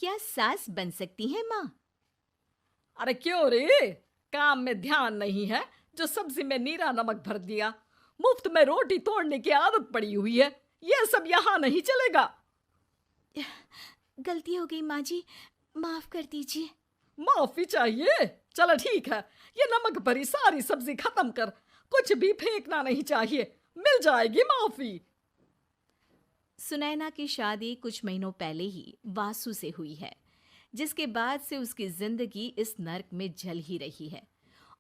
क्या सास बन सकती है माँ? अरे क्यों रे? काम में ध्यान नहीं है जो सब्जी में नीरा नमक भर दिया। मुफ्त में रोटी तोड़ने की आदत पड़ी हुई है। ये सब यहाँ नहीं चलेगा। गलती हो गई माँ जी, माफ कर दीजिए। माफी चाहिए? चलो ठीक है, ये नमक भरी सारी सब्जी खत्म कर। कुछ भी फेंकना नहीं चाहिए, मिल जाएगी माफी। सुनैना की शादी कुछ महीनों पहले ही वासु से हुई है, जिसके बाद से उसकी जिंदगी इस नर्क में जल ही रही है।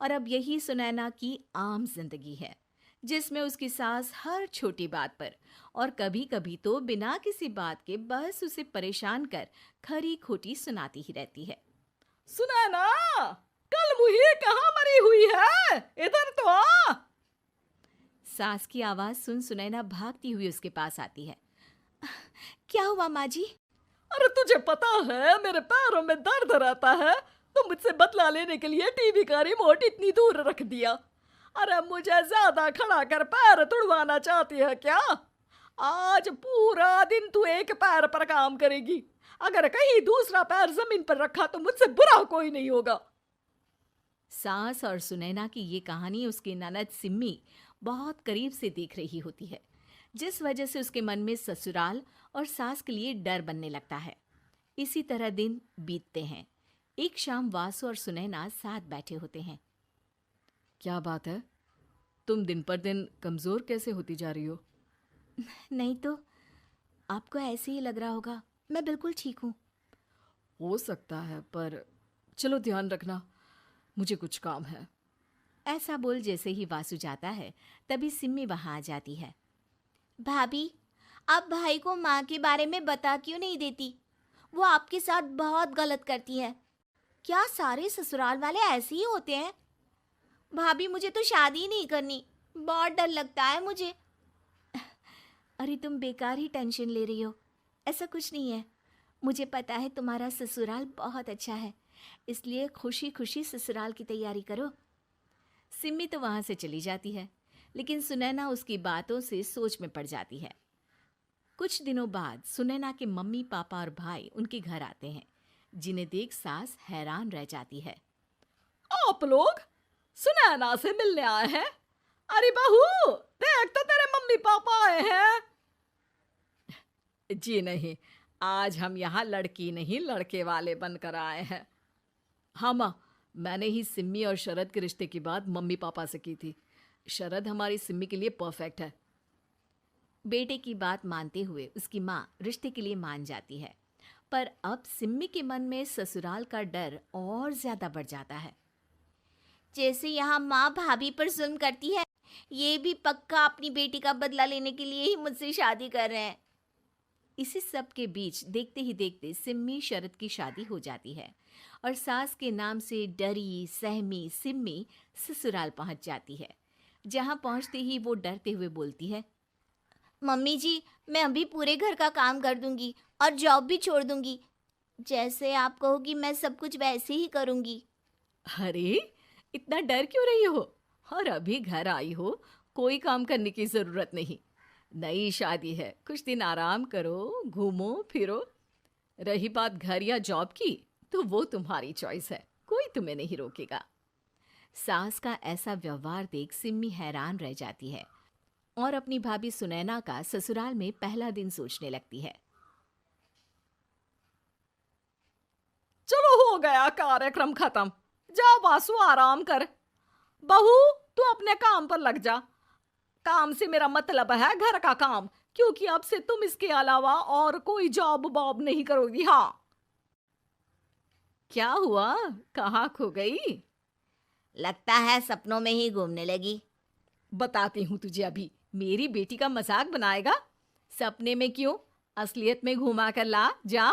और अब यही सुनैना की आम जिंदगी है, जिसमें उसकी सास हर छोटी बात पर और कभी कभी तो बिना किसी बात के बस उसे परेशान कर खरी खोटी सुनाती ही रहती है। सुनैना, कल मुही कहाँ मरी हुई है? इधर तो आ। सास की आवाज सुन सुनैना भागती हुई उसके पास आती है। क्या हुआ माँ जी? अरे तुझे पता है मेरे पैरों में दर्द रहता है, तो मुझसे बदला लेने के लिए टीवी का रिमोट इतनी दूर रख दिया। अरे मुझे ज्यादा खड़ा कर पैर तुड़वाना चाहती है क्या? आज पूरा दिन तू एक पैर पर काम करेगी। अगर कहीं दूसरा पैर जमीन पर रखा तो मुझसे बुरा कोई नहीं होगा। सास और सुनैना की ये कहानी उसकी ननद सिम्मी बहुत करीब से देख रही होती है, जिस वजह से उसके मन में ससुराल और सास के लिए डर बनने लगता है। इसी तरह दिन बीतते हैं। एक शाम वासु और सुनैना साथ बैठे होते हैं। क्या बात है? तुम दिन पर दिन कमजोर कैसे होती जा रही हो? नहीं तो, आपको ऐसे ही लग रहा होगा, मैं बिल्कुल ठीक हूँ। हो सकता है, पर चलो ध्यान रखना, मुझे कुछ काम है। ऐसा बोल जैसे ही वासु जाता है, तभी सिम्मी वहां आ जाती है। भाभी, आप भाई को माँ के बारे में बता क्यों नहीं देती? वो आपके साथ बहुत गलत करती है। क्या सारे ससुराल वाले ऐसे ही होते हैं? भाभी, मुझे तो शादी नहीं करनी, बहुत डर लगता है मुझे। अरे तुम बेकार ही टेंशन ले रही हो, ऐसा कुछ नहीं है। मुझे पता है तुम्हारा ससुराल बहुत अच्छा है, इसलिए खुशी खुशी ससुराल की तैयारी करो। सिम्मी तो वहां से चली जाती है, लेकिन सुनैना उसकी बातों से सोच में पड़ जाती है। कुछ दिनों बाद सुनैना के मम्मी पापा और भाई उनके घर आते हैं, जिन्हें देख सास हैरान रह जाती है। आप लोग सुनैना से मिलने आए हैं? अरे बहू, देख तो तेरे मम्मी पापा आए हैं। जी नहीं, आज हम यहाँ लड़की नहीं लड़के वाले बनकर आए हैं। हाँ माँ, मैंने ही सिम्मी और शरद के रिश्ते की बात मम्मी पापा से की थी। शरद हमारी सिम्मी के लिए परफेक्ट है। बेटे की बात मानते हुए उसकी माँ रिश्ते के लिए मान जाती है, पर अब सिम्मी के मन में ससुराल का डर और ज्यादा बढ़ जाता है। जैसे यहाँ माँ भाभी पर जुल्म करती है, ये भी पक्का अपनी बेटी का बदला लेने के लिए ही मुझसे शादी कर रहे हैं। इसी सब के बीच देखते ही देखते सिम्मी शरद की शादी हो जाती है और सास के नाम से डरी सहमी सिम्मी ससुराल पहुंच जाती है। जहां पहुंचते ही वो डरते हुए बोलती है, मम्मी जी, मैं अभी पूरे घर का काम कर दूंगी और जॉब भी छोड़ दूंगी। जैसे आप कहोगी मैं सब कुछ वैसे ही करूंगी। अरे, इतना डर क्यों रही हो? और अभी घर आई हो, कोई काम करने की जरूरत नहीं। नई शादी है, कुछ दिन आराम करो, घूमो फिरो। रही बात घर या जॉब की, तो वो तुम्हारी चॉइस है, कोई तुम्हें नहीं रोकेगा। सास का ऐसा व्यवहार देख सिम्मी हैरान रह जाती है और अपनी भाभी सुनैना का ससुराल में पहला दिन सोचने लगती है। चलो हो गया कार्यक्रम खत्म। जा वासु, आराम कर। बहू, तू अपने काम पर लग जा। काम से मेरा मतलब है घर का काम, क्योंकि अब से तुम इसके अलावा और कोई जॉब बॉब नहीं करोगी। हाँ। क्या हुआ? कहाँ खो गई? लगता है सपनों में ही घूमने लगी। बताती हूँ तुझे अभी। मेरी बेटी का मजाक बनाएगा? सपने में क्यों, असलियत में घुमा कर ला। जा।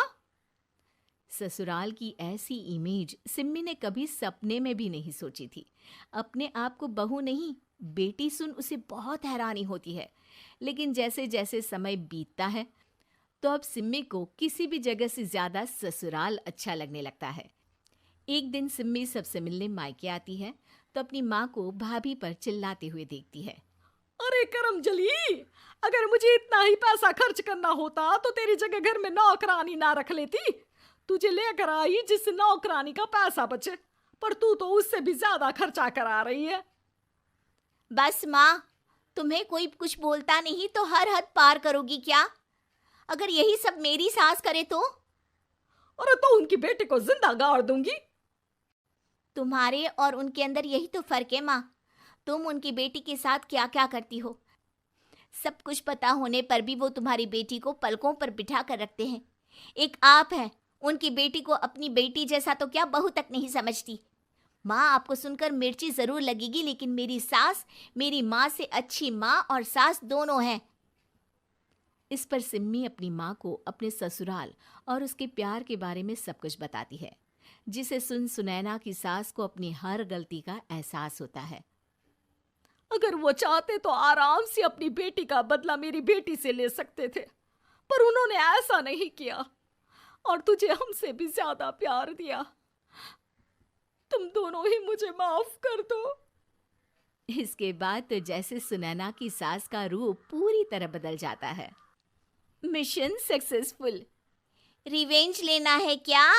ससुराल की ऐसी इमेज सिम्मी ने कभी सपने में भी नहीं सोची थी। अपने आप को बहू नहीं, बेटी सुन उसे बहुत हैरानी होती है। लेकिन जैसे जैसे समय बीतता है, तो अब सिम्मी को किसी भी जगह से ज्यादा ससुराल अच्छा लगने लगता है। एक दिन सिम्मी सबसे मिलने मायके आती है, तो अपनी माँ को भाभी पर चिल्लाते हुए देखती है। अरे करमजली, अगर मुझे इतना ही पैसा खर्च करना होता तो तेरी जगह घर में नौकरानी ना रख लेती। तुझे लेकर आई जिससे नौकरानी का पैसा बचे, पर तू तो उससे भी ज्यादा खर्चा करा रही है। बस माँ, तुम्हें कोई कुछ बोलता नहीं तो हर हद पार करोगी क्या? अगर यही सब मेरी सास करे तो? अरे तो उनकी बेटी को जिंदा गाड़ दूंगी। तुम्हारे और उनके अंदर यही तो फर्क है माँ। तुम उनकी बेटी के साथ क्या क्या करती हो, सब कुछ पता होने पर भी वो तुम्हारी बेटी को पलकों पर बिठा कर रखते हैं। एक आप हैं, उनकी बेटी को अपनी बेटी जैसा तो क्या बहू तक नहीं समझती। माँ, आपको सुनकर मिर्ची जरूर लगेगी, लेकिन मेरी सास मेरी माँ से अच्छी माँ और सास दोनों हैं। इस पर सिम्मी अपनी माँ को अपने ससुराल और उसके प्यार के बारे में सब कुछ बताती है, जिसे सुन सुनैना की सास को अपनी हर गलती का एहसास होता है। अगर वो चाहते तो आराम से अपनी बेटी का बदला मेरी बेटी से ले सकते थे, पर उन्होंने ऐसा नहीं किया और तुझे हमसे भी ज्यादा प्यार दिया। तुम दोनों ही मुझे माफ कर दो। इसके बाद तो जैसे सुनैना की सास का रूप पूरी तरह बदल जाता है। Mission successful. रिवेंज लेना है क्या?